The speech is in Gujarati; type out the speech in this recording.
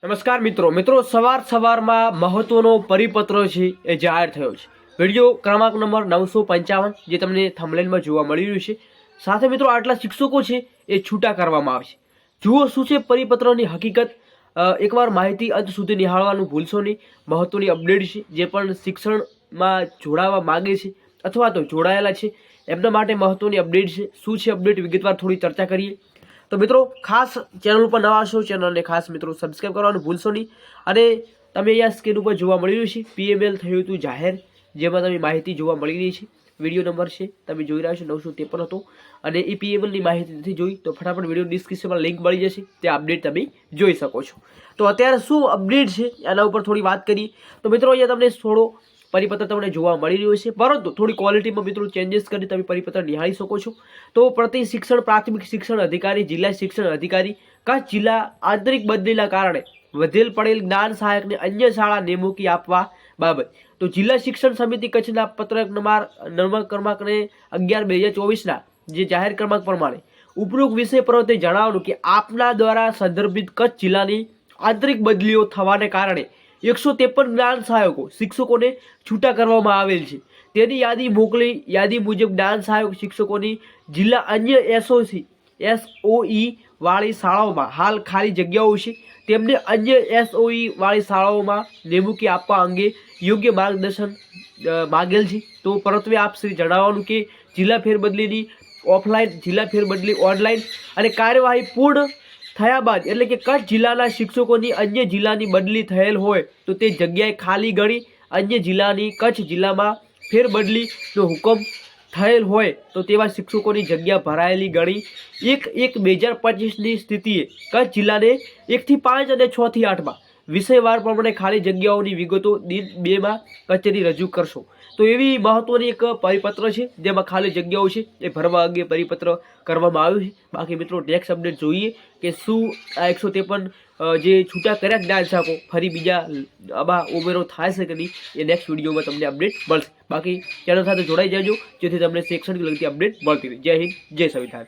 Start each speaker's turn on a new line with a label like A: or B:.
A: નમસ્કાર મિત્રો સવારમાં મહત્વનો પરિપત્ર છે એ જાહેર થયો છે। વિડીયો ક્રમાંક નંબર 955 જે તમને થંબનેલમાં જોવા મળી રહ્યું છે। સાથે મિત્રો આટલા શિક્ષકો છે એ છૂટા કરવામાં આવશે। જુઓ શું છે પરિપત્રની હકીકત। એકવાર માહિતી અંત સુધી નિહાળવાનું ભૂલશો નહીં। મહત્વની અપડેટ છે, જે પણ શિક્ષણમાં જોડાવા માગે છે અથવા તો જોડાયેલા છે એમના માટે મહત્વની અપડેટ છે। શું છે અપડેટ વિગતવાર થોડી ચર્ચા કરીએ। તો મિત્રો ખાસ ચેનલ પર નવા છો, ચેનલને ખાસ મિત્રો સબસ્ક્રાઈબ કરવાનું ભૂલશો નહીં। અને તમે અહીંયા સ્ક્રીન ઉપર જોવા મળી રહ્યું છે પીએમએલ થયું હતું જાહેર, જેમાં તમે માહિતી જોવા મળી રહી છે। વિડીયો નંબર છે તમે જોઈ રહ્યા છો 953 હતો, અને એ પીએમએલની માહિતી નથી જોઈ તો ફટાફટ વિડીયો ડિસ્ક્રિપ્શનમાં લિંક મળી જશે, તે અપડેટ તમે જોઈ શકો છો। તો અત્યારે શું અપડેટ છે એના ઉપર થોડી વાત કરીએ। તો મિત્રો અહીંયા તમને થોડો પરિપત્ર તમને જોવા મળી રહ્યો છે, પરંતુ થોડી ક્વોલિટીમાં મિત્રો ચેન્જીસ કરી તમે પરિપત્ર નિહાળી શકો છો। તો પ્રતિ શિક્ષણ પ્રાથમિક શિક્ષણ અધિકારી, જિલ્લા શિક્ષણ અધિકારી કચ્છ જિલ્લા આંતરિક બદલીના કારણે વધેલ પડેલ જ્ઞાન સહાયકને અન્ય શાળા નિમણૂકી આપવા બાબત તો જિલ્લા શિક્ષણ સમિતિ કચ્છના પત્રક નંબર ક્રમાંક 11/2024ના જે જાહેર ક્રમાંક પ્રમાણે ઉપરોક્ત વિષય પર તે જણાવવાનું કે આપના દ્વારા સંદર્ભિત કચ્છ જિલ્લાની આંતરિક બદલીઓ થવાને કારણે 153 જ્ઞાન સહાયકો શિક્ષકોને છૂટા કરવામાં આવેલ છે। તેની યાદી મોકલી। યાદી મુજબ જ્ઞાન સહાયક શિક્ષકોની જિલ્લા અન્ય એસઓઈ વાળી શાળાઓમાં હાલ ખાલી જગ્યાઓ છે, તેમને અન્ય એસઓઈ વાળી શાળાઓમાં નિમણૂકી આપવા અંગે યોગ્ય માર્ગદર્શન માગેલ છે। તો પરત્વે આપ શ્રી જણાવવાનું કે જિલ્લા ફેરબદલીની ઓફલાઈન, જિલ્લા ફેરબદલી ઓનલાઈન અને કાર્યવાહી પૂર્ણ થયા બાદ એટલે કે કચ્છ જિલ્લાના શિક્ષકોની અન્ય જિલ્લાની બદલી થયેલ હોય તો તે જગ્યાએ ખાલી ગણી અન્ય જિલ્લાની કચ્છ જિલ્લામાં ફેરબદલીનો હુકમ થયેલ હોય તો તેવા શિક્ષકોની જગ્યા ભરાયેલી ગણી 1/1/2025ની સ્થિતિએ કચ્છ જિલ્લાને 1 થી 5 અને 6 થી 8માં વિષયવાર પ્રમાણે ખાલી જગ્યાઓની વિગતો દિન 2માં કચેરી રજૂ કરશો। તો એવી મહત્વની એક પરિપત્ર છે જેમાં ખાલી જગ્યાઓ છે એ ભરવા અંગે પરિપત્ર કરવામાં આવ્યું છે। બાકી મિત્રો નેક્સ્ટ અપડેટ જોઈએ કે શું આ 153 જે છૂટા કર્યા જ્ઞાન સહાયકો ફરી બીજા આમાં ઉમેરો થાય છે કે નહીં, એ નેક્સ્ટ વિડીયોમાં તમને અપડેટ મળશે। બાકી ચેનલ સાથે જોડાઈ જજો જેથી તમને શૈક્ષણિક લગતી અપડેટ મળતી રહે। જય હિન્દ, જય સંવિધાન।